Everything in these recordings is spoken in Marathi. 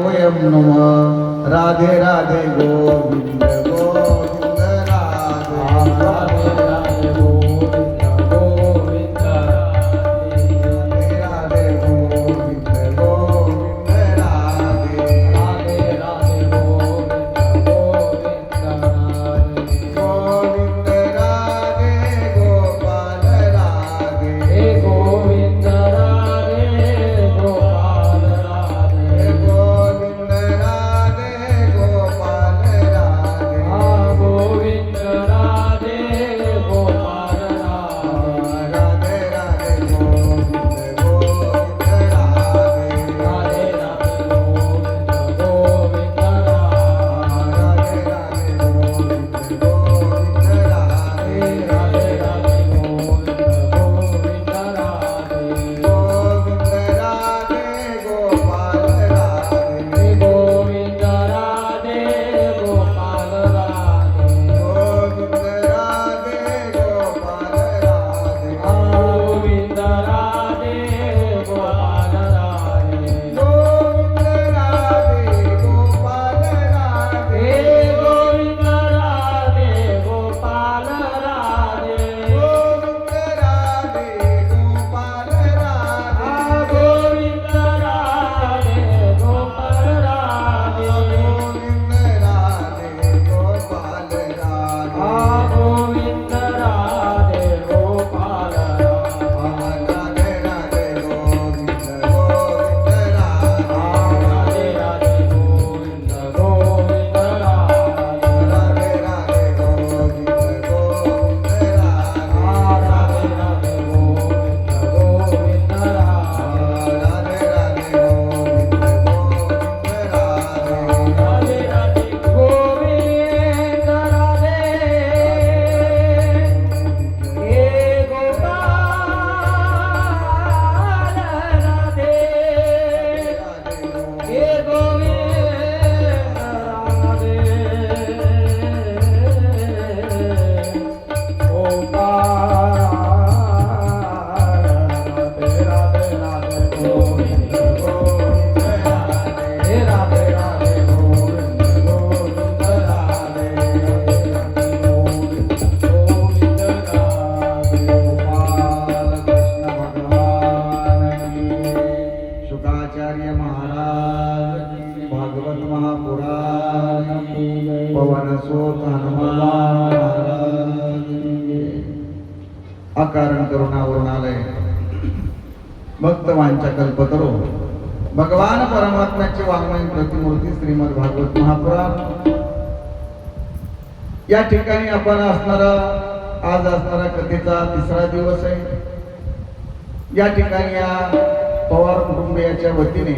वयं नमः राधे राधे गोविंद गोविंद राधे राधे राधे गोविंद गोविंद राधे गोविंद गोविंद राधे राधे राधे गोविंद गोविंद गोविंद राधे गोपाल राधे हे गोविंद राधे गोपाल राधे गोविंद राधे गोपाल राधे गोविंद राधे गोपाल राधे राधे राधे गोविंद गोविंद राधे राधे राधे गोविंद गोविंद राधे राधे गोविंद गोविंद राधे राधे राधे गोविंद गोविंद राधे गोविंद राधे गोपाल राधे गोविंद राधे गोपाल राधे गोविंद राधे गोपाल राधे गोविंद राधे गोपाल राधे गोविंद राधे गोपाल राधे गोविंद राधे गोपाल राधे गोविंद राधे गोपाल राधे गोविंद राधे गोपाल राधे गोविंद राधे गोपाल राधे गोविंद राधे गोपाल राधे राधे गोविंद गोविंद राधे राधे गोविंद गोविंद राधे राधे गोविंद गोविंद राधे राधे गोविंद गोविंद राधे राधे गोविंद गोविंद राधे राधे गोविंद राधे हे गोपाल राधे हे गोविंद राधे गोपाल राधे राधे राधे गोविंद गोविंद राधे राधे राधे गोविंद गोविंद राधे गोविंद गोविंद राधे गोपाल कृष्ण भगवान की शुकाचार्य महाराज भागवत महापुराण पवन सूत हनुमान महाराज अकारण करुणा वरुणालय भक्त वांछा कल्पतरो भगवान परमात्म्याची वाङ्मय प्रतिमूर्ती श्रीमद भागवत महापुराण या ठिकाणी आपण आज असणारा कथेचा तिसरा दिवस आहे. या ठिकाणी या पवार कुटुंबियाच्या वतीने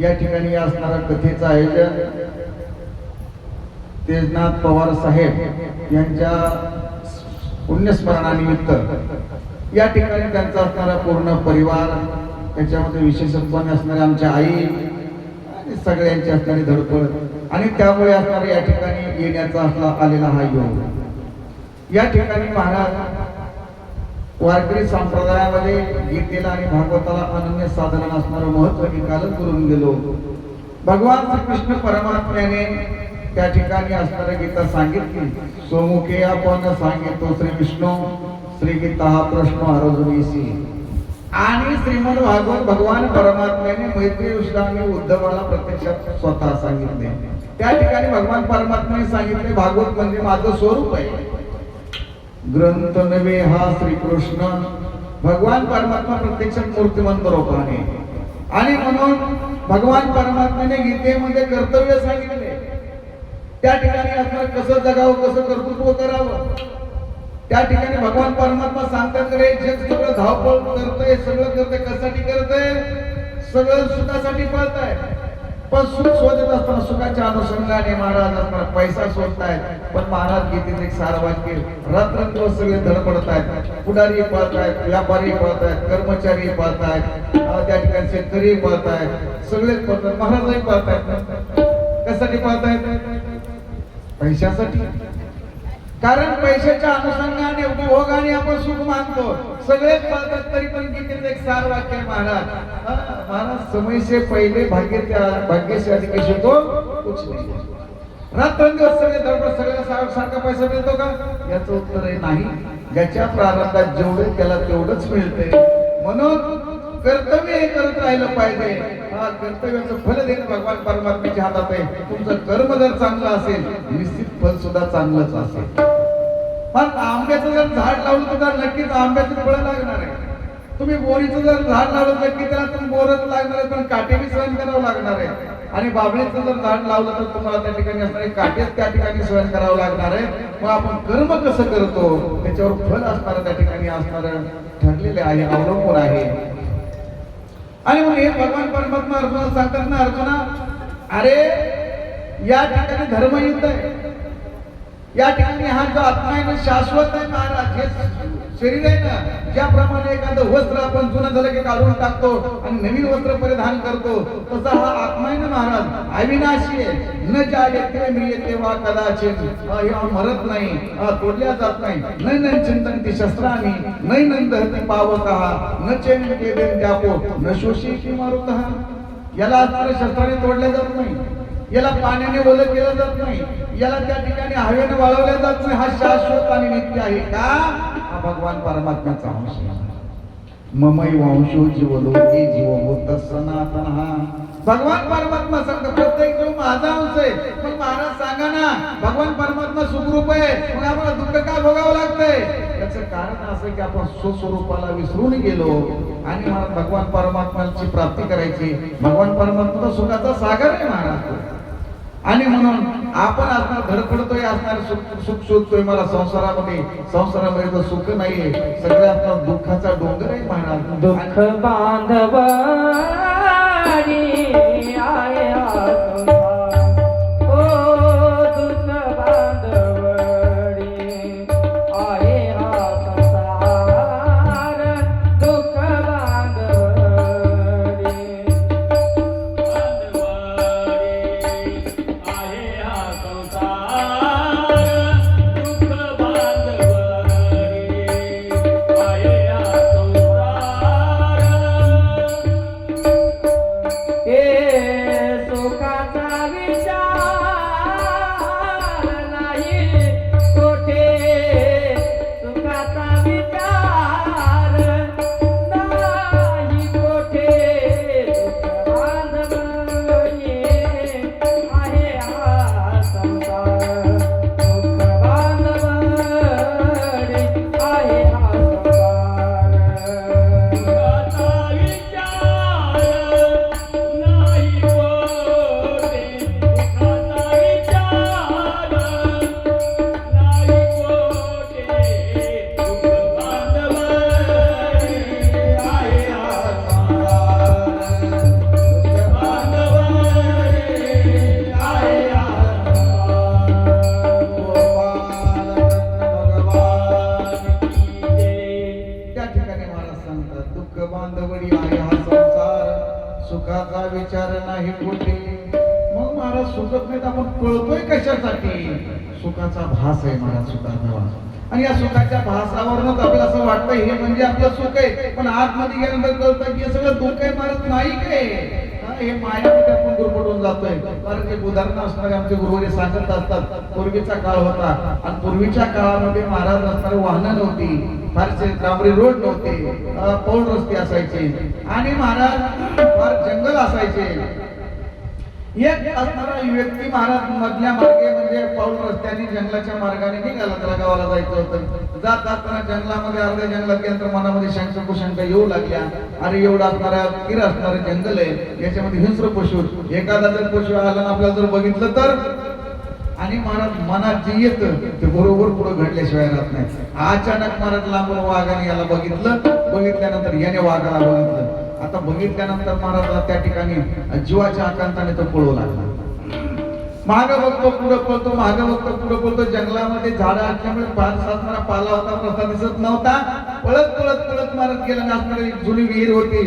या ठिकाणी असणारा कथेचं आयोजन तेजनाथ पवार साहेब यांच्या पुण्यस्मरणानिमित्त या ठिकाणी त्यांचा असणारा पूर्ण परिवार, त्याच्यामध्ये विशेषत्वाने असणारे आमच्या आई आणि सगळ्यांची असणारी धडपड आणि त्यामुळे असणारा या ठिकाणी येण्याचा आलेला हा योग. या ठिकाणी महाराज वारकरी संप्रदायामध्ये गीतेला आणि भागवताला अनन्य साधन असणारं महत्व निकालन करून गेलो. भगवान श्रीकृष्ण परमात्म्याने त्या ठिकाणी असणाऱ्या गीता सांगितली. सोमुखे आपण सांगितो श्री विष्णू श्री गीता हा प्रश्न अर्जुनीसी आणि श्रीमद भागवत भगवान परमात्म्याने मैत्री ऋषींनी उद्धवाला प्रत्यक्षात स्वतः सांगितले. त्या ठिकाणी भगवान परमात्म्याने सांगितले भागवत म्हणजे माझं स्वरूप आहे, ग्रंथ नव्हे हा श्रीकृष्ण. भगवान परमात्मा प्रत्यक्षात मूर्तिमंत रूपाने आणि म्हणून भगवान परमात्म्याने गीतेमध्ये कर्तव्य सांगितले. त्या ठिकाणी असणार कसं जगावं, कसं कर्तृत्व करावं. त्या ठिकाणी भगवान परमात्मा सांगतात रे जग सगळं धावपळ करतंय, सगळं करतंय, कशासाठी करतंय? सगळं सुखासाठी पळताय. पण सुख शोधत असताना सुखाच्या अनुषंगाने महाराज असणार पैसा शोधतायत. पण महाराज गीतेत एक सार वाक्य, रात्रंदिवस सगळे धडपडतायत, पुढारी पळतायत, व्यापारी पळतायत, कर्मचारी पळतायत, त्या ठिकाणी शेतकरी पळतायत, सगळेच पळतायत, महाराजही पळतायत. कशासाठी पळतायत? पैशासाठी. कारण पैशाच्या अनुषंगाने उपभोगाने आपण सुख मानतो, सगळेच चालतात तरी पण किती एक सार वाक्य आहे महाराज, महाराज समय से पहिले भाग्य से अधिक तो कुछ नाही. रात्रंदिवस सगळे धडपड, सगळ्याला सारखा पैसा मिळतो का? याचं उत्तर आहे नाही. ज्याच्या प्रारंभात जेवढे त्याला तेवढंच मिळते. म्हणून कर्तव्य हे करत राहिलं पाहिजे. हा कर्तव्याचं फल देणं भगवान परमात्म्याच्या हातात आहे. तुमचं कर्म जर चांगलं असेल निश्चित फल सुद्धा चांगलंच असेल. पण आंब्याचं जर झाड लावलं तर नक्कीच आंब्याची फळं लागणार आहे. तुम्ही बोरीचं जर झाड लावलं नक्की त्याला तुम्ही बोरच लागणार आहे, पण काटे बी सहन करावं लागणार आहे. आणि बाबळीचं जर झाड लावलं तर तुम्हाला त्या ठिकाणी असणारे काटेच त्या ठिकाणी सहन करावं लागणार आहे. मग आपण कर्म कसं करतो त्याच्यावर फल असणार त्या ठिकाणी असणार ठरलेले आहे, अवलंबून आहे. आणि मग हे भगवान परमात्मा अर्जुनाला सांगतात ना, अर्जुना अरे या ठिकाणी धर्मयुद्ध आहे. या ठिकाणी हा जो आत्मा आहे ना शाश्वत आहे महाराज. हे शरीर आहे ना, ज्याप्रमाणे एखादं वस्त्र आपण जुनं झालं की काढून टाकतो आणि नवीन वस्त्र परिधान करतो, तसा हा आत्मा आहे ना महाराज अविनाशी आहे. न जायते म्रियते वा कदाचित, हा मरत नाही, तोडल्या जात नाही. न चिंतनती शस्त्राणी नैनंदहती पावकः न चैनते देत्यापो न शोषी मारुतः. याला असणाऱ्या शस्त्राने तोडल्या जात नाही, याला पाण्याने ओलं केलं जात नाही, याला त्या ठिकाणी हवेने वाळवल्या जात नाही. हा शाश्वत आणि नित्य आहे का? हा भगवान परमात्म्याचा अंश आहे. ममै वंशो जीवलोके जीवभूत सनातन. हा भगवान परमात्मा सांगतो प्रत्येक जीव माझा अंश आहे. पण महाराज सांगा ना, भगवान परमात्मा सुखरूप आहे, मग आम्हाला दुःख का भोगावं लागतंय? याचं कारण असं की आपण स्वस्वरूपाला विसरून गेलो आणि महाराज भगवान परमात्म्याची प्राप्ती करायची. भगवान परमात्मा सुखाचा सागर आहे महाराज. आणि म्हणून आपण असणार धडपडतोय, असणार सुख शोधतोय. मला संसारामध्ये तर सुख नाहीये, सगळे असणार दुःखाचा डोंगर आहे महाराज. दुःख बांधवणी आहे सुखाचा विचार नाही कुठे. मग महाराज सुखत नाहीत, आपण पळतोय कशासाठी? सुखाचा भास आहे महाराज, सुखाचा भास. आणि या सुखाच्या भासावरूनच आपल्याला असं वाटतं हे म्हणजे आपलं सुख आहे, पण आतमध्ये गेल्यानंतर कळतं की हे सगळं दुःख आहे महाराज, नाही काय हे मायामध्ये आपण गुरफटून जातोय. कारण एक उदाहरण असणारे आमचे गुरुवारी सांगत असतात, पूर्वीचा काळ होता आणि पूर्वीच्या काळामध्ये महाराज असणारे वाहनं नव्हती, फारसे डांबरी रोड नव्हते, पौळ रस्ते असायचे आणि महाराज फार जंगल असायचे. एक असणारा व्यक्ती महाराज मधल्या मार्गे म्हणजे पौळ रस्त्याने जंगलाच्या मार्गाने निघाला, त्याला गावाला जायचं होतं. जात असताना जंगलामध्ये अर्ध्या जंगलात गेल्यानंतर मनामध्ये शंका कुशंका येऊ लागल्या. अरे एवढा असणारा स्थिर असणारं जंगल आहे, याच्यामध्ये हिंस्र पशु, एखादा जर पशु आला आपल्याला जर बघितलं तर, आणि महाराज मनात जे येतं ते बरोबर पुढे घडल्याशिवाय राहत नाही. अचानक महाराज लांबून वाघाने याला बघितल्यानंतर याने वाघाला बघितलं. आता बघितल्यानंतर महाराजला त्या ठिकाणी जीवाच्या आकांताने तो पळू लागला. मागं बघतो पुढं पळतो, मागं बघतो पुढं पळतो. जंगलामध्ये झाडं असल्यामुळे पाच सासणारा पाला होता, रस्ता दिसत नव्हता. पळत पळत पळत मारत गेला. असणारी एक जुनी विहीर होती,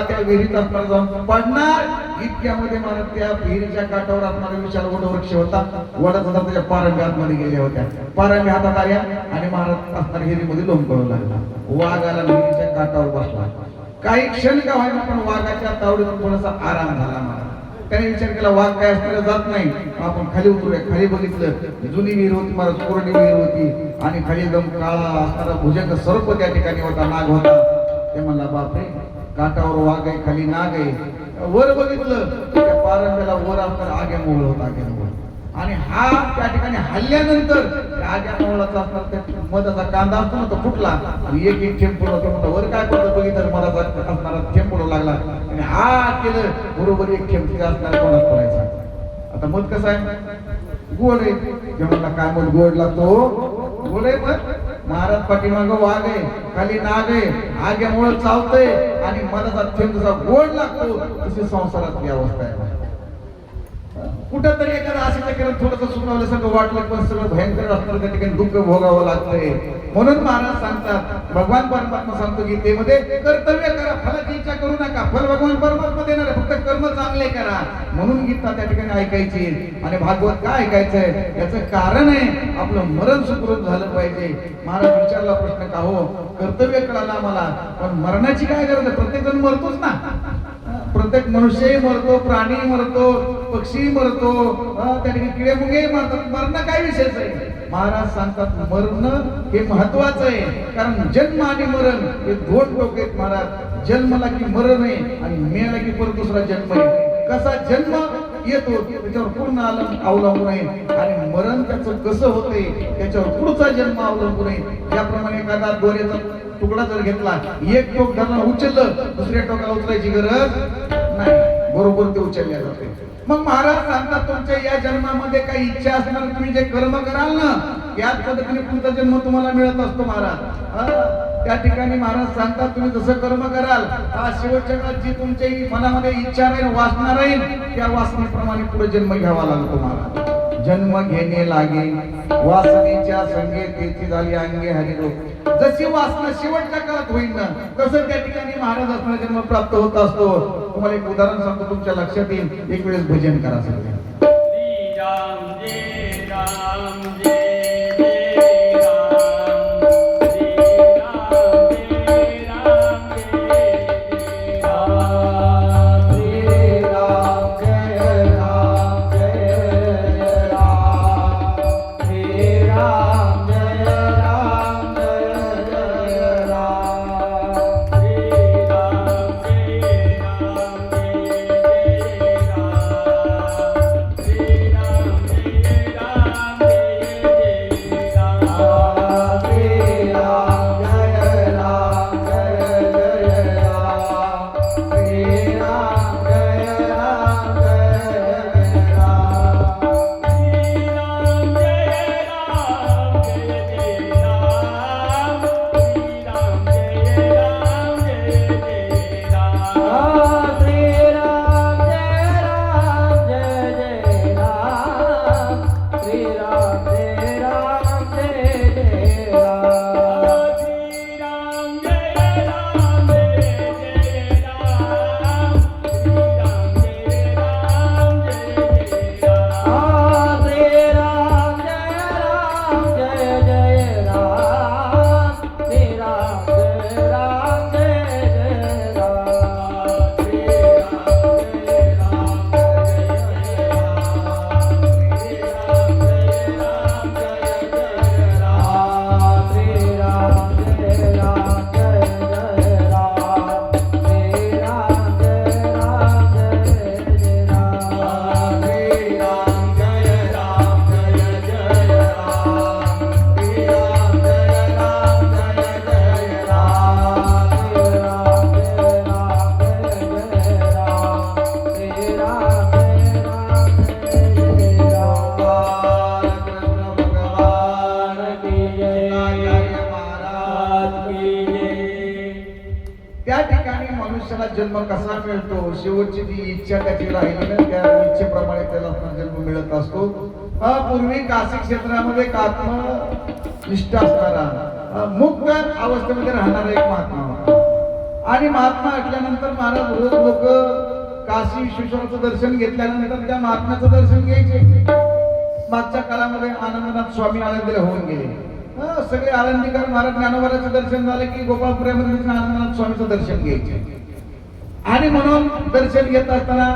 त्या विहिरीत असणार जाऊन पडणार. इतक्यामध्ये मारत त्या विहिरीच्या काठावर असणारा विशाल वटवृक्ष होता. वडाचा झाड त्याच्या पारंब्या आतमध्ये गेल्या होत्या. पारंब्या हातात आल्या आणि महाराज असणाऱ्या विहिरीमध्ये लोंबकळू लागला. वाघ आला, विहिरीच्या काठावर बसला. काही क्षण का व्हायला पण वाघाच्या तावडीतून थोडासा आराम झाला मला. त्याने विचार केला वाघ काय असणारा जात नाही, आपण खाली उतरूया. खाली बघितलं, जुनी विहीर होती, मला कोरडी विहीर होती आणि खाली एकदम काळा असणारा भुजंग सर्प त्या ठिकाणी होता, नाग होता. ते म्हणला बापरे, काठावर वाघ आहे, खाली नाग आहे. वर बघितलं, त्या पारंब्याला वर असणारा आग्यामोळ होता, आग्यामोळ. आणि हा त्या ठिकाणी हल्ल्यानंतर आग्यामोळाचा असणार त्या मधाचा कांदा असतो ना, तो फुटला आणि एक एक थेंब पडला. तो म्हणला वर काय पडलं बघितलं, मधाचा असणारा थेंब पडू लागला आणि हा केलं बरोबर एक थेंब तिथे असणारा कोणाच पडायचा. आता मध कसं आहे, गोड आहे. ते म्हणला काय मध गोड लागतो, गोड आहे मध. महाराज पाठीमाग वाघ आहे, खाली नाग आहे, आग्यामुळे चावतंय आणि मधाचा थेंब जसा गोड लागतो तशी संसारातली अवस्था आहे. कुठंतरी एखादा असेल तर थोडंसं सुनावल्यासारखं वाटलं, पण सगळं भयंकर असतं, त्या ठिकाणी दुःख भोगावं लागतंय. म्हणून महाराज सांगतात, भगवान परमात्मा सांगतो गीतेमध्ये, कर्तव्य करा, फलाची इच्छा करू नका. फल भगवान परमात्मा देणार आहे, फक्त कर्म चांगले करा. म्हणून गीता त्या ठिकाणी ऐकायची. आणि भागवत काय ऐकायचंय, याचं कारण आहे आपलं मरण सुखरूप झालं पाहिजे. महाराज विचारला प्रश्न, का हो कर्तव्य कळालं आम्हाला, पण मरणाची काय गरज आहे, प्रत्येक जण मरतोच ना. प्रत्येक मनुष्यही मरतो, प्राणी मरतो, पक्षी मरतो, त्या ठिकाणी किडे मुंगे मरतात. मरणं काय विशेष आहे. महाराज सांगतात मरणं हे महत्वाचं आहे, कारण जन्म आणि मरण हे दोन टोक आहेत. महाराज, जन्मला की मरण आहे आणि मेला की परत दुसरा जन्म आहे. कसा जन्म येतो त्याच्यावर पूर्ण अवलंबून आहे आणि मरण त्याचं कसं होतंय त्याच्यावर पुढचा जन्म अवलंबून आहे. ज्याप्रमाणे एखादा दोऱ्याचा तुकडा जर घेतला, एक टोक धरला उचललं, दुसऱ्या टोकाला उचलायची गरज नाही, बरोबर ते उचलल्या जाते. मग महाराज सांगतात तुमच्या या जन्मामध्ये काही इच्छा असणार, तुम्ही जे कर्म कराल ना याच पद्धतीने पुढचा जन्म तुम्हाला मिळत असतो. महाराज त्या ठिकाणी महाराज सांगतात तुम्ही जसं कर्म कराल, शेवटच्या काळात जी तुमच्या मनामध्ये इच्छा राहील, वासना राहील, त्या वासनेप्रमाणे पुढे जन्म घ्यावा लागतो. महाराज जन्म घेणे लागे वासनेच्या संगे तेची झाली अंगे हरिरोग. जशी वासना शेवटच्या काळात होईल ना, तसं त्या ठिकाणी महाराज असणारा जन्म प्राप्त होत असतो. तुम्हाला एक उदाहरण सांगतो, तुमच्या लक्षात येईल. एक वेळेस भजन करा सगळे. जन्म कसा मिळतो, शेवटची जी इच्छा त्याची राहिली ना त्या इच्छेप्रमाणे त्याला जन्म मिळत असतो. पूर्वी काशी क्षेत्रामध्ये एक आत्मनिष्ठ असणारा मुक्त अवस्थेमध्ये राहणारा एक महात्मा होता. आणि महात्मा असल्यानंतर महाराज रोज लोक काशी विश्वेश्वराचं दर्शन घेतल्यानंतर त्या महात्म्याचं दर्शन घ्यायचे. मागच्या काळामध्ये आनंदनाथ स्वामी आनंदीला होऊन गेले. सगळे आनंदीकर महाराज ज्ञानोबाचं दर्शन झालं की गोपाळपुऱ्यामध्ये आनंदनाथ स्वामीचं दर्शन घ्यायचे. आणि म्हणून दर्शन घेत असताना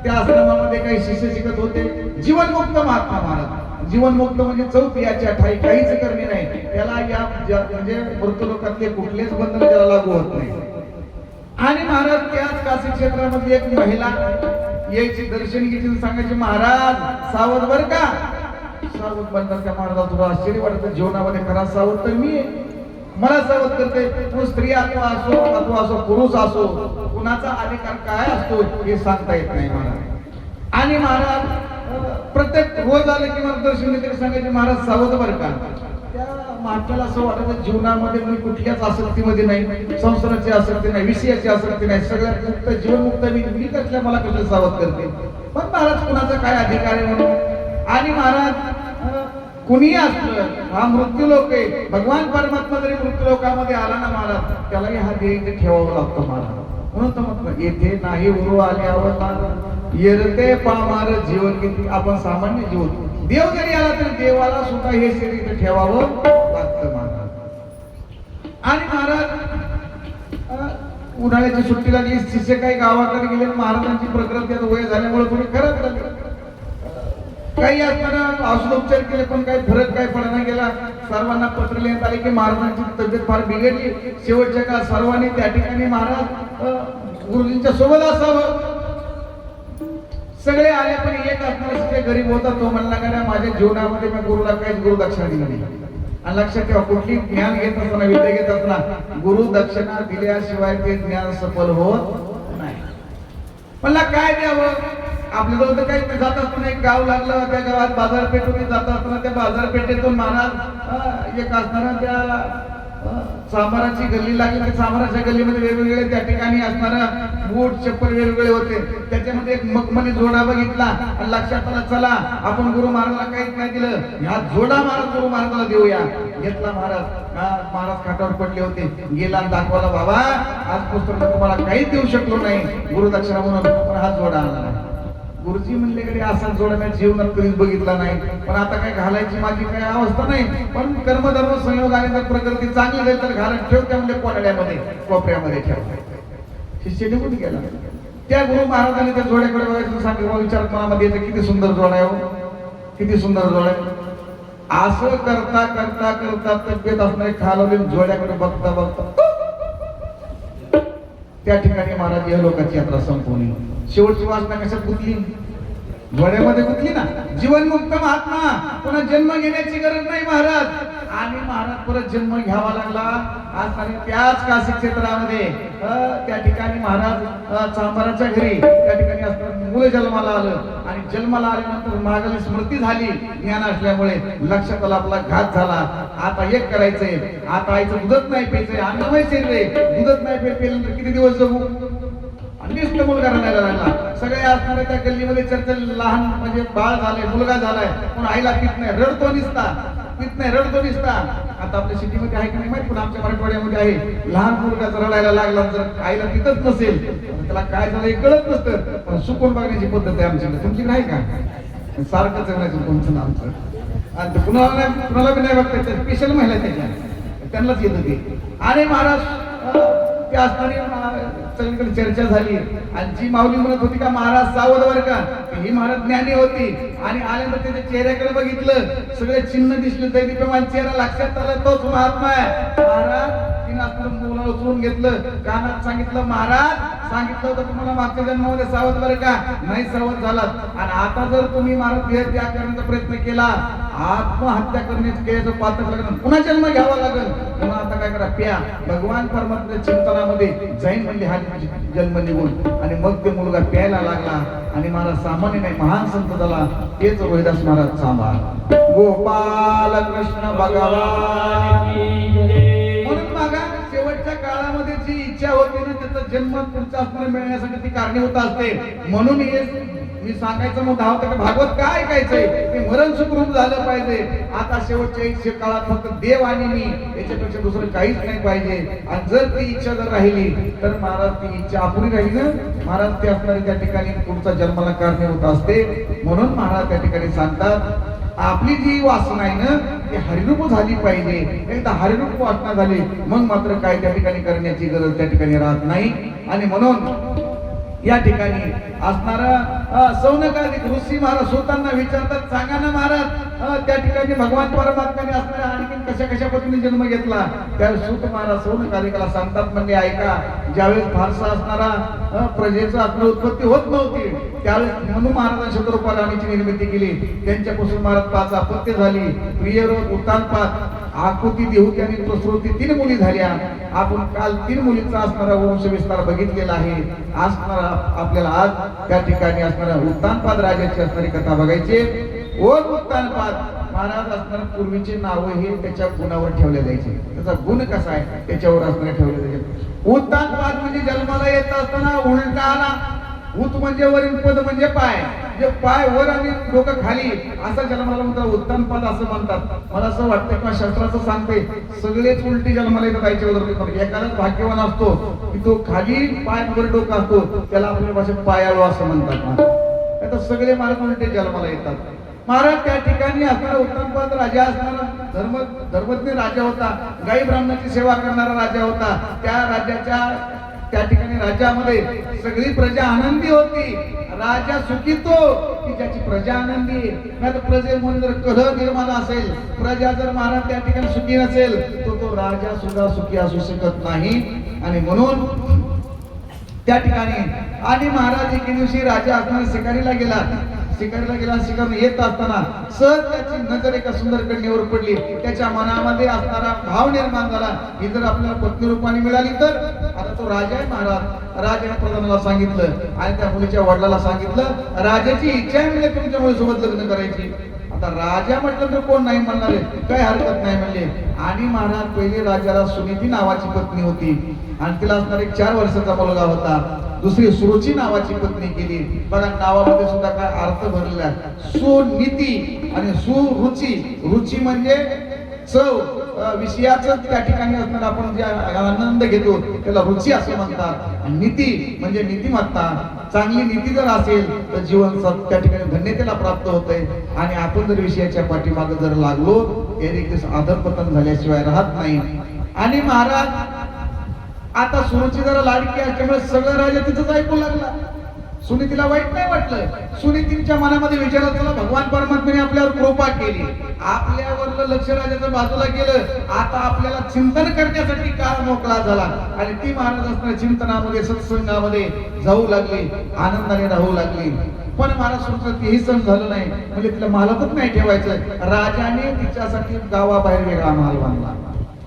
त्या आश्रमामध्ये काही शिष्य शिकत होते. जीवनमुक्त महात्मा महाराज. जीवनमुक्त म्हणजे चौथी याच्या ठाई काहीच करणे नाही. त्याला या म्हणजे मृत्यूलोकातले कुठलेच बंधन त्याला लागू होत नाही. आणि महाराज त्याच काशी क्षेत्रामध्ये एक महिला यायची, दर्शन घ्यायची, सांगायची महाराज सावध बर का. सावध बनतात त्या महाराजाला थोडं आश्चर्य वाटतं. जीवनामध्ये खरा सावध तर मी आहे. मला सावध करते. तो स्त्री अथवा असो पुरुष असो, कुणाचा अधिकार काय असतो हे सांगता येत नाही महाराज. आणि महाराज प्रत्येक रोज आले की मला दर्शन घेतले सांगायचे महाराज सावध बर का. त्या महात्म्याला असं वाटतं जीवनामध्ये मी कुठल्याच आसक्तीमध्ये नाही, संसाराची आसक्ती नाही, विषयाची आसक्ती नाही, सगळ्यात मुक्त जीवनमुक्त मी कसल्या मला कसं सावध करते. पण महाराज कुणाचा काय अधिकार आहे म्हणून. आणि महाराज कुणी असलं हा मृत्यूलोक आहे. भगवान परमात्मा जरी मृत्यूलोकामध्ये आला ना महाराज त्यालाही हा देह इथे ठेवावा लागतो महाराज. म्हणून तर म्हटलं येथे नाही उरू आले अवतार येरते पामार जीवन किती. आपण सामान्य जीव, देव जरी आला तरी देवाला सुद्धा हे शरीर इथे ठेवावं लागतं महाराज. आणि महाराज उन्हाळ्याची सुट्टी लागली, शिष्य काही गावाकडे गेले. महाराजांची प्रकृती आता वय झाल्यामुळे थोडी खराब झाली. काही असताना औषधोपचार केले पण काही फरक काही पडला गेला. सर्वांना पत्र लिहिण्यात आले की महाराजांची तब्येत फार बिघडली. शेवटच्या काळात सर्वांनी त्या ठिकाणी महाराज गुरुजींच्या सोबत असावं. सगळे आले पण एक असणारा शिष्य गरीब होता. तो म्हणला का माझ्या जीवनामध्ये मी गुरुला काहीच गुरुदक्षिणा दिली नाही. आणि लक्षात ठेवा कुठली ज्ञान घेत असताना विद्या घेत असताना गुरुदक्षिणा दिल्याशिवाय ते ज्ञान सफल होत नाही. म्हणला काय द्यावं. आपल्याजवळ तर काही जात असताना एक गाव लागलं, त्या गावात बाजारपेठ होती. जात असताना त्या बाजारपेठेतून महाराज एक असणारा त्या चांभाराची गल्ली लागली. त्या चांभाराच्या गल्लीमध्ये वेगवेगळे त्या ठिकाणी असणारा बूट चप्पल वेगवेगळे होते. त्याच्यामध्ये एक मखमली जोडा बघितला आणि लक्षात आलं चला आपण गुरु महाराजांना काहीच नाही दिलं, ह्या जोडा महाराज गुरु महाराजांना देऊया. घेतला महाराज. महाराज खाटावर पडले होते. गेला दाखवला बाबा आज पुस्तक तुम्हाला काहीच देऊ शकलो नाही गुरुदक्षिणा म्हणून, पण हा जोडा आणला. गुरुजी म्हणले कडे असा जोडा मी जीवनात कधीच बघितला नाही. पण आता काय घालायची माझी काही अवस्था नाही. पण कर्मधर्म संयोगाने जर प्रकृती चांगली झाली तर घालत ठेव. त्या म्हणजे कोणाड्यामध्ये कोपऱ्यामध्ये ठेव. शिष्य निघून गेला. त्या गुरु महाराजांनी त्या जोड्याकडे बघायचं सांगितलं. विचार मनामध्ये येतं किती सुंदर जोडा आहे हो, किती सुंदर जोडा आहे. असं करता करता करता तब्येत असणारे खालवली जोड्याकडे बघता बघता त्या ठिकाणी महाराज या लोकांची यात्रा संपवली. शेवटची वासना कशात गुंतली? जोड्यामध्ये गुंतली ना. जीवनमुक्त महात्मा, पुन्हा जन्म घेण्याची गरज नाही महाराज. आणि महाराज परत जन्म घ्यावा लागला. आज आणि त्याच काशी क्षेत्रामध्ये त्या ठिकाणी महाराज चांभाराच्या घरी त्या ठिकाणी असताना मुलं जन्माला आलं. आणि जन्माला आल्यानंतर महाराजांची स्मृती झाली. ज्ञान असल्यामुळे लक्षात आलं आपला घात झाला. आता एक करायचंय, आता आईचं दूधच नाही प्यायचंय, अन्नमय शरीर आहे, दूधच नाही प्यायल्यानंतर किती दिवस जगू. निष्ठ मुलगा रडायला लागला. सगळे असणारे त्या गल्लीमध्ये चर्चा लहान म्हणजे बाळ झालंय, मुलगा झालाय, पण आईला पित नाही, रडतो निसता, पित नाही, रडतो निसता. आता आपल्या सिटीमध्ये आहे की नाही माहित, पण आमच्या मराठवाड्यामध्ये आहे. लहान मुलगा जर रडायला लागला जर आईला पितच नसेल त्याला काय झालं हे कळत नसतं. पण सुकून बघण्याची पद्धत आहे आमच्याकडे. तुमच्याकडे आहे का? सारखं जगण्याचं कोणतं आमचं. आणि कुणाला बी नाही बघता स्पेशल महिला त्याच्या त्यांनाच येत होते. आणि महाराज ते असणारी सगळीकडे चर्चा झाली. आणि जी माऊली म्हणत होती का महाराज सावध बर का, ही महाराज ज्ञानी होती. आणि आल्यानंतर त्याच्या चेहऱ्याकडे बघितलं, सगळे चिन्ह दिसले. दैदीप्यमान चेहरा लक्षात आला तोच महात्मा आहे. महाराज तिने आपलं मुलं उचलून घेतलं, कानात सांगितलं महाराज सांगितलं होतं तुम्हाला मागच्या जन्मामध्ये सावध बर का, नाही सावध झालात. आणि आता जर तुम्ही महाराज देह त्याग करण्याचा प्रयत्न केला, आत्महत्या करण्याचं केल्याचं पात्र लागलं, पुन्हा जन्म घ्यावा लागेल. पुन्हा आता काय करा, प्या भगवान परमात्म्याच्या चिंतनामध्ये जाईन म्हणजे हा जन्म निघून. आणि मग ते मुलगा प्यायला लागला. आणि महाराज सामान्य नाही, महान संत झाला. तेच रोहिदास महाराज सांभाळ. गोपाल कृष्ण भगवान. म्हणून बघा शेवटच्या काळामध्ये जी इच्छा होती ना त्याचा जन्म पुढचा असणारा मिळण्यासाठी ती कारणीभूत असते. म्हणून हे मी सांगायचं मुद्दा होता की भागवत काय ऐकायचंय, मी मरण सुखरूप झालं पाहिजे. आता शेवटच्या 100 काळात फक्त देव आणि मी, याच्यापेक्षा दुसरं काहीच नाही पाहिजे. आणि जर ती इच्छा जर राहिली तर महाराज ती इच्छा अपुरी राहिली ना महाराज, ते असणारे त्या ठिकाणी पुढचा जन्माला कारणीभूत असते. म्हणून महाराज त्या ठिकाणी सांगतात आपली जी वासना आहे ना ती हरिरूप झाली पाहिजे. एकदा हरिरूप वासना झाली मग मात्र काय त्या ठिकाणी करण्याची गरज त्या ठिकाणी राहत नाही. आणि म्हणून या ठिकाणी असणारा सौनकादिक ऋषी महाराज स्वतःना विचारतात, सांगा ना महाराज त्या ठिकाणी भगवान परमात्म्याने असणारा आणखी कशा कशा पद्धतीने जन्म घेतला. त्यावेळेस सूत महाराज सौनकादिकाला सांगतात, म्हणजे ऐका, ज्यावेळेस फारसा असणारा प्रजेचं असणं उत्पत्ती होत नव्हती त्यावेळेस मनु महाराजांनी शत्रुपा राणीची निर्मिती केली. त्यांच्यापासून महाराज 5 अपत्य झाली, प्रियरोग, उत्तानपात, आकृती, देहुती आणि प्रसृती 3 मुली झाल्या. आपण काल 3 मुलींचा असणारा वंश विस्तार बघितलेला आहे. असणारा आपल्याला आज त्या ठिकाणी असणारा उत्तानपाद राजाची असणारी कथा बघायची. उत्तानपाद महाराज असणारे पूर्वीचे नाव हे त्याच्या गुणावर ठेवले जायचे. त्याचा गुण कसा आहे त्याच्यावर असणारे ठेवले जायचे. उत्तानपाद म्हणजे जन्माला येत असताना उलटा आला. उत म्हणजे वरील, पद म्हणजे पाय, जे पाय वर आणि डोकं खाली असा जन्माला म्हणतात उत्तानपाद असं म्हणतात. मला असं वाटतं किंवा शास्त्राचं सांगते सगळेच उलटी जन्माला येतात त्याच्यावर. एखादाच भाग्यवान असतो की तो खाली पाय वर डोकं असतो, त्याला आपल्या भाषेत पायाळू असं म्हणतात. आता सगळे महाराज उलटे जन्माला येतात. महाराज त्या ठिकाणी असणारा उत्तानपाद राजा असणारा धर्मज्ञ राजा होता, गाई ब्राह्मणाची सेवा करणारा राजा होता. त्या राजाच्या त्या ठिकाणी राज्यामध्ये सगळी प्रजा आनंदी होती. राजा सुखी तो की ज्याची प्रजा आनंदी आहे. नाही तर प्रजेमध्ये जर कलह निर्माण असेल, प्रजा जर महाराज त्या ठिकाणी सुखी नसेल तो राजा सुद्धा सुखी असू शकत नाही. आणि म्हणून त्या ठिकाणी आणि महाराज एके दिवशी राजा असणारा शिकारीला गेला. शिकारून येत असताना सहज त्याची नजर एका सुंदर कन्येवर पडली. त्याच्या मनामध्ये असणारा भाव निर्माण झाला, ही जर आपल्याला पत्नी रूपाने मिळाली तर. आता तो राजा आहे महाराज. राजाने प्रधानाला सांगितलं आणि त्या मुलीच्या वडिलाला सांगितलं, राजाची इच्छा आहे म्हणजे तुमच्या मुलीसोबत लग्न करायची. आता राजा म्हटलं तर कोण नाही म्हणणार आहे, काही हरकत नाही म्हणले. आणि महाराज पहिले राजाला सुनीती नावाची पत्नी होती आणि तिला असणारा एक 4 वर्षाचा मुलगा होता. दुसरी सुरुची नावाची पत्नी केली. बघा नावामध्ये सुद्धा काय अर्थ भरलेला आहे. सुनीती आणि सुरुची. रुची म्हणजे चव, विषयाचं त्या ठिकाणी असणार आपण जे आनंद घेतो त्याला रुची असं म्हणतात. आणि नीती म्हणजे नीतिमत्ता. चांगली नीती जर असेल तर जीवन त्या ठिकाणी धन्यतेला प्राप्त होतंय. आणि आपण जर विषयाच्या पाठीमागे जर लागलो तर एक दिवस अधःपतन झाल्याशिवाय राहत नाही. आणि महाराज आता सुनीती जरा लाडकी असल्यामुळे सगळं राजा तिथंच ऐकू लागला. सुनीतीला वाईट नाही वाटलं. सुनीतीच्या मनामध्ये विचार झाला, भगवान परमात्म्याने आपल्यावर कृपा केली, आपल्यावर लक्ष राजाचं बाजूला केलं, आता आपल्याला चिंतन करण्यासाठी काळ मोकळा झाला. आणि ती महाराज असणाऱ्या चिंतनामध्ये सत्संगामध्ये जाऊ लागली, आनंदाने राहू लागली. पण महाराज सुनीतीला तेही सण झालं नाही. म्हणजे तिला महालातच नाही ठेवायचं. राजाने तिच्यासाठी गावाबाहेर वेगळा महाल बांधला.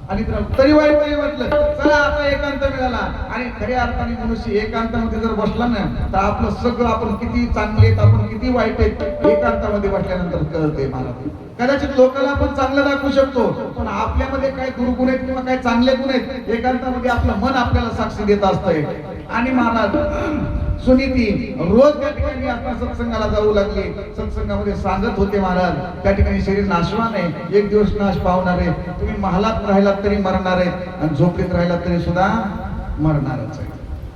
आणि तरी वाईट नाही वाटलं, चला आता एकांत मिळाला. आणि खऱ्या अर्थाने मनुष्य एकांतामध्ये जर बसला ना तर आपलं सगळं आपण किती चांगले आहेत, आपण किती वाईट आहेत एकांतामध्ये बसल्यानंतर कळतंय. मला कदाचित लोकांना आपण चांगलं दाखवू शकतो, पण आपल्यामध्ये काय दुर्गुण आहेत किंवा काय चांगले गुण आहेत एकांतामध्ये आपलं मन आपल्याला साक्षी देत असतंय. आणि महाराज सुनीती रोज त्या ठिकाणी आपल्या सत्संगाला जाऊ लागली. सत्संगामध्ये सांगत होते महाराज त्या ठिकाणी शरीर नाशवान आहे, एक दिवस नाश पावणार आहे. तुम्ही महालात राहिलात तरी मरणार आहे आणि झोपडीत राहिलात तरी सुद्धा मरणारच आहे.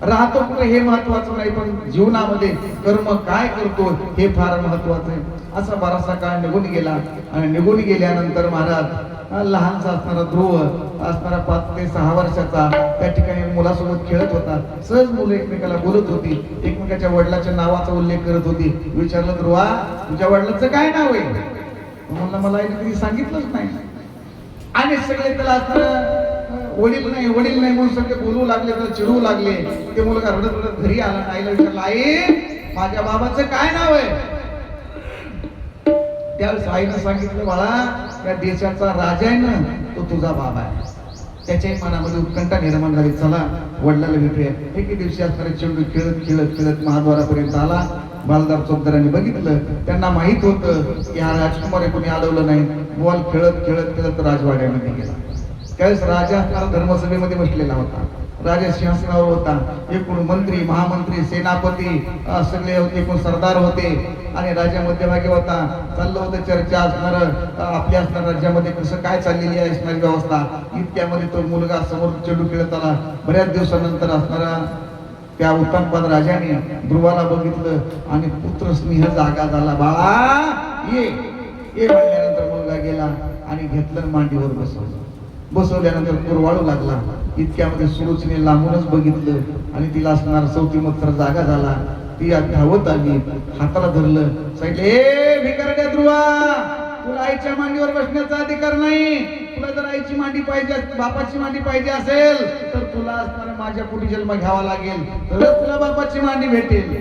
राहतो कुठे हे महत्वाचं नाही, पण जीवनामध्ये कर्म काय करतो हे फार महत्वाचं आहे. असा बराचसा काळ निघून गेला. आणि निघून गेल्यानंतर महाराज लहानसा असणारा ध्रुव असणारा 5 ते 6 वर्षाचा त्या ठिकाणी मुलासोबत खेळत होता. सहज मुलं एकमेकाला बोलत होती, एकमेकाच्या वडिलाच्या नावाचा उल्लेख करत होती. विचारलं, ध्रुवा तुझ्या वडिलांचं काय नाव आहे? म्हणलं मला कधी सांगितलंच नाही. आणि सगळे त्याला असणारा वडील नाही म्हणून सगळे बोलू लागले, त्याला चिडवू लागले. ते मुलगा रडत रडत घरी आला. आईला विचारलं, आई माझ्या बाबाचं काय नाव आहे? त्यावेळेस आईनं सांगितलं, बाळा त्या देशाचा राजा आहे ना तो तुझा बाबा आहे. त्याच्याही मनामध्ये उत्कंठा निर्माण झाली, चला वडिलांना भेटूया. एके दिवशी असणारे चेंडू खेळत खेळत खेळत महाद्वारापर्यंत आला. बालदार चौकदारांनी बघितलं, त्यांना माहित होतं की हा राजकुमार कोणी आलवलं नाही. बॉल खेळत खेळत खेळत राजवाड्यामध्ये गेला. त्यावेळेस राजा असणारा धर्मसभेमध्ये बसलेला होता. राजा सिंहासनावर होता. एकूण मंत्री, महामंत्री, सेनापती सगळे होते, एकूण सरदार होते आणि राजा मध्यभागी होता. चाललं होतं चर्चा असणार आपल्या असणार राज्यामध्ये कसं काय चाललेली आहे असणारी व्यवस्था. इतक्यामध्ये तो मुलगा समोर चेंडू खेळत आला. बऱ्याच दिवसानंतर असणारा त्या उत्तानपाद राजाने ध्रुवाला बघितलं आणि पुत्र स्नेह जागा झाला. बाळा ये ये म्हणल्यानंतर मुलगा गेला आणि घेतलं मांडीवर बसवल्यानंतर कुरवाळू लागला. इतक्यामध्ये सुरुचने लांबूनच बघितलं आणि तिला असणार सौतीमत्सर जागा झाला. ती धावत आली, हाताला धरलं, सांगितलं ए भिकारड्या ध्रुवा, तुला आईच्या मांडीवर बसण्याचा अधिकार नाही. तुला जर आईची मांडी पाहिजे, बापाची मांडी पाहिजे असेल तर तुला असणारा माझ्या पोटी जन्म घ्यावा लागेल, तरच तुला बापाची मांडी भेटेल.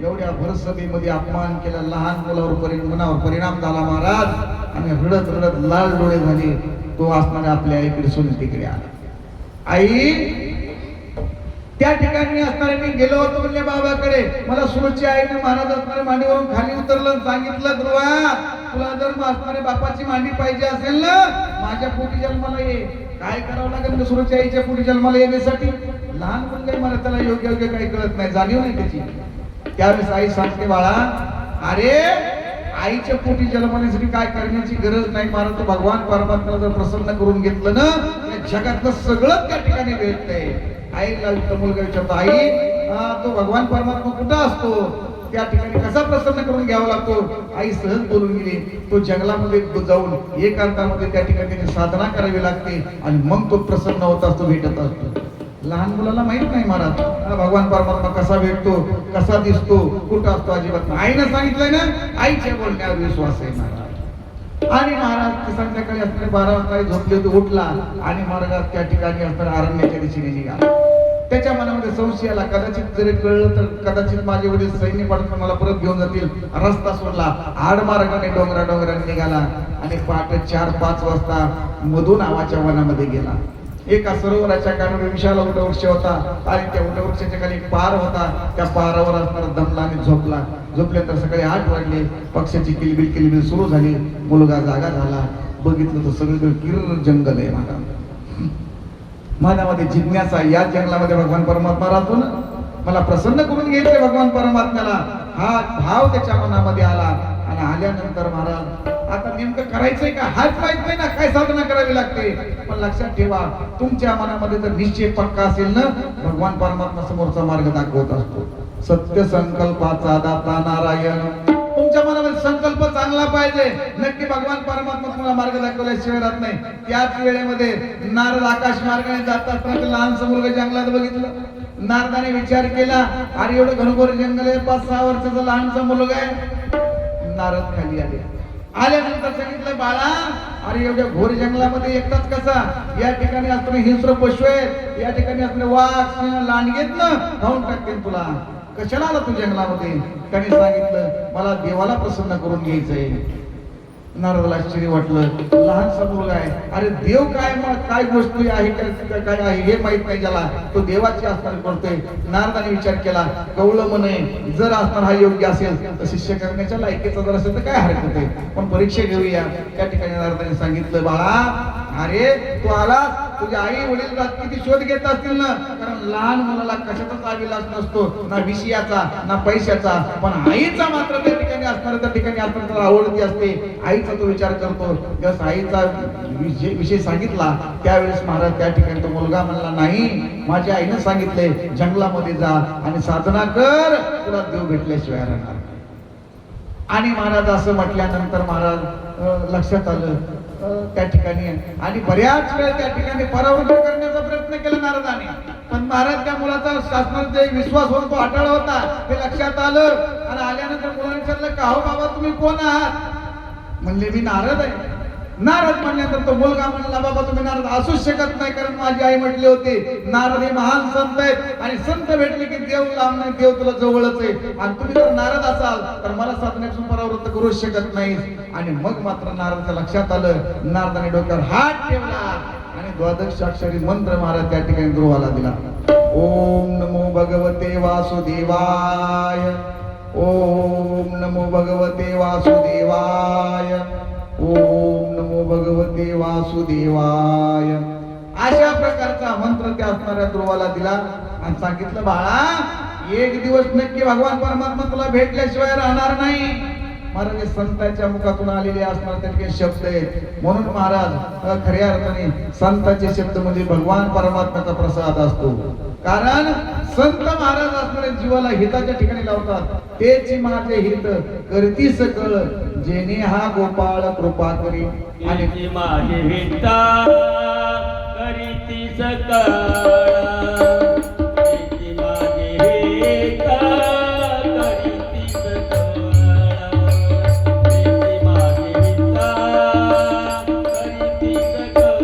एवढ्या भरसभेमध्ये अपमान केला, लहान मुलावर मनावर परिणाम झाला महाराज आणि रडत रडत लाल डोळे झाले. तो असणाऱ्या आपल्या आईकडे सुनीतीकडे आला. आई त्या ठिकाणी असणारे मी गेलो होतो म्हणले बाबाकडे. मला सुरतची आईने महाराज असणाऱ्या मांडीवरून खाली उतरलं, सांगितलं ध्रुवा तुला जर असणाऱ्या बापाची मांडी पाहिजे असेल ना माझ्या पोटी जन्माला ये. काय करावं लागेल सुरतच्या आईच्या पोटी जन्माला येण्यासाठी? लहान मुलगा मला त्याला योग्य योग्य काही कळत नाही, जाणीव नाही त्याची. त्यावेळेस आई सांगते बाळा अरे आईच्या पोटी जन्मासाठी काय करण्याची गरज नाही महाराज. तो भगवान परमात्म्याला जर प्रसन्न करून घेतलं ना जगातलं सगळं त्या ठिकाणी भेटतंय. आईला मुलगा विचारतो आई तो भगवान परमात्मा कुठं असतो, त्या ठिकाणी कसा प्रसन्न करून घ्यावा लागतो? आई सहज बोलून गेली. तो जंगलामध्ये जाऊन एकांतामध्ये त्या ठिकाणी साधना करावी लागते आणि मग तो प्रसन्न होत असतो, भेटत असतो. लहान मुलाला माहित नाही महाराज भगवान परमात्मा कसा भेटतो, कसा दिसतो, कुठं असतो अजिबात नाही. आईनं सांगितलंय ना, आईच्या बोलण्यावर विश्वास आहे महाराज. आणि महाराज संध्याकाळी असणारे 12 वाजता झोपले होते, उठला आणि महाराज त्या ठिकाणी असणाऱ्या अरण्याच्या दिशेने निघाला. त्याच्या मनामध्ये संशय आला, कदाचित जरी कळलं तर कदाचित माझे वडील सैन्य पाठवून मला परत घेऊन जातील. रस्ता सोडला, आडमार्गाने डोंगराने निघाला आणि पहाटे 4-5 वाजता मधू नावाच्या वनामध्ये गेला. एका सरोवराच्या काठावर विशाल वटवृक्ष होता आणि त्या वटवृक्षाच्या खाली एक पार होता. त्या पारावर असणारा दमला आणि झोपला. झोपल्यानंतर सकाळी 8 वाजले, पक्षाची किलबिल सुरू झाली. मुलगा जागा झाला, बघितलं तर सगळीकडे किर्र जंगल आहे. मनामध्ये जिज्ञासा, या जंगलामध्ये भगवान परमात्मा राहतो ना, मला प्रसन्न करून घ्यायचंय भगवान परमात्म्याला, हा भाव त्याच्या मनामध्ये आला. आणि आल्यानंतर महाराज आता नेमकं करायचंय का हाच माहित नाही ना, काय साधना करावी लागते. पण लक्षात ठेवा तुमच्या मनामध्ये जर निश्चय पक्का असेल ना, भगवान परमात्मा समोरचा मार्ग दाखवत असतो. सत्य संकल्पाचा दाता नारायण. तुमच्या मनामध्ये संकल्प चांगला पाहिजे, नक्की भगवान परमात्मा तुम्हाला मार्ग दाखवल्याशिवाय राहत नाही. त्याच वेळेमध्ये नारद आकाश मार्गाने जात असताना लहानसं मुलगा जंगलात बघितलं. नारदाने विचार केला, अरे एवढं घनघोर जंगल आहे, 5-6 वर्षाचा लहानसा मुलगा आहे. नारद खाली आल्यानंतर सांगितलं बाळा अरे एवढ्या घोर जंगलामध्ये एकटाच कसा? या ठिकाणी असताना हिंस्र पशु आहेत, या ठिकाणी असताना वाघ, सिंह, लांडगेत ना खाऊन टाकतील तुला. कशाला आला तू जंगलामध्ये? त्याने सांगितलं मला देवाला प्रसन्न करून घ्यायचंय. नारदाला आश्चर्य वाटलं, लहानसा मुलगा आहे, अरे देव काय काय गोष्ट आहे काय आहे हे माहित नाही ज्याला, तो देवाची असणार करतोय. नारदाने विचार केला, कवळं म्हणे जर असणार हा योग्य असेल तर शिष्य करण्याच्या लायकीचा जर असेल तर काय हरकत आहे, पण परीक्षा घेऊया. त्या ठिकाणी नारदाने सांगितलं बाळा अरे तू आला, तुझे आई वडील किती शोध घेत असतील ना, कारण लहान मुलाला कशाचाच अभिलाष नसतो, ना विषयाचा ना पैशाचा, पण आईचा मात्र त्या ठिकाणी असणार, त्या ठिकाणी असणार त्याला आवडती असते. आईचा तो विचार करतो. जस आईचा विषय सांगितला त्यावेळेस महाराज त्या ठिकाणी तो मुलगा म्हणला नाही, माझ्या आईने सांगितले जंगलामध्ये जा आणि साधना कर, तुला देव भेटल्याशिवाय राहणार. आणि महाराज असं म्हटल्यानंतर महाराज लक्षात आलं त्या ठिकाणी आणि बऱ्याच वेळ त्या ठिकाणी परावृत्त करण्याचा प्रयत्न केला नारदाने, पण महाराज त्या मुलाचा शासनाचा विश्वास होतो अटाळ होता हे लक्षात आलं. आणि आल्यानंतर मुलाने विचारलं का हो बाबा तुम्ही कोण आहात? म्हणले मी नारद आहे. नारद म्हणल्यानंतर तो मुलगा म्हणला बाबा तुम्ही नारद असूच शकत नाही, कारण माझी आई म्हटली होती नारद हे महान संत आहेत आणि संत भेटले की देव लांब नाही, देव तुला जवळच आहे, आणि तुम्ही जर नारद असाल तर मला साधण्यापासून परावृत्त करू शकत नाही. आणि मग मात्र नारदाच्या लक्षात आलं. नारदाने डोक्यावर हात ठेवला आणि द्वादश अक्षरी मंत्र महाराज त्या ठिकाणी ध्रुवाला दिला. ओम नमो भगवते वासुदेवाय, ओम नमो भगवते वासुदेवाय, ओम नमो भगवते वासुदेवाय. अशा प्रकारचा मंत्र त्या असणाऱ्या ध्रुवाला दिला आणि सांगितलं, बाळा एक दिवस नक्की भगवान परमात्मा तुला भेटल्याशिवाय राहणार नाही. महाराज हे संतांच्या मुखातून आलेले असणार त्याचे शब्द आहेत. म्हणून महाराज खऱ्या अर्थाने संतांचे शब्द म्हणजे भगवान परमात्म्याचा प्रसाद असतो. कारण संत महाराज असणारे जीवाला हिताच्या ठिकाणी लावतात. तेच माझे हित करती सकळ, जेणे हा गोपाळ कृपा करी. आणि आणि माझे हिता करीती सकळ, तेची माझे हिता करीती सकळ, तेची माझे हिता करीती सकळ,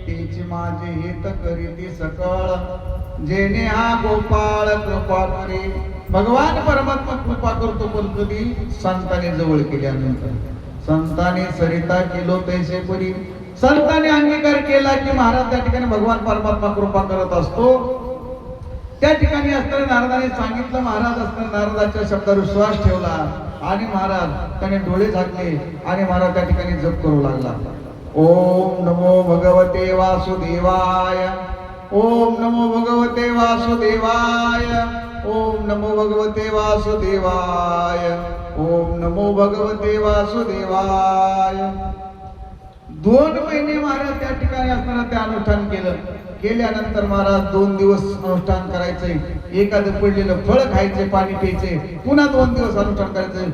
तेची माझे हिता करीती सकळ. जेणे हा गोपाळ कृपा करी. भगवान परमात्मा कृपा करतो पण कधी संतांनी जवळ केल्यानंतर. संतांनी सरिता केलो तैसे परी. संतांनी अंगीकार केला की महाराज त्या ठिकाणी भगवान परमात्मा कृपा करत असतो. त्या ठिकाणी असताना नारदाने सांगितलं, महाराज असताना नारदाच्या शब्दावर विश्वास ठेवला आणि महाराज त्याने डोळे झाकले आणि महाराज त्या ठिकाणी जप करू लागला. ओम नमो भगवते वासुदेवाय, ओम नमो भगवते वासुदेवाय, ओम नमो भगवते वासुदेवाय, ओम नमो भगवते वासुदेवाय. 2 महिने महाराज त्या ठिकाणी असताना ते अनुष्ठान केलं. केल्यानंतर महाराज 2 दिवस अनुष्ठान करायचे. एखादं पडलेलं फळ खायचे, पाणी प्यायचे, पुन्हा 2 दिवस अनुष्ठान करायचे.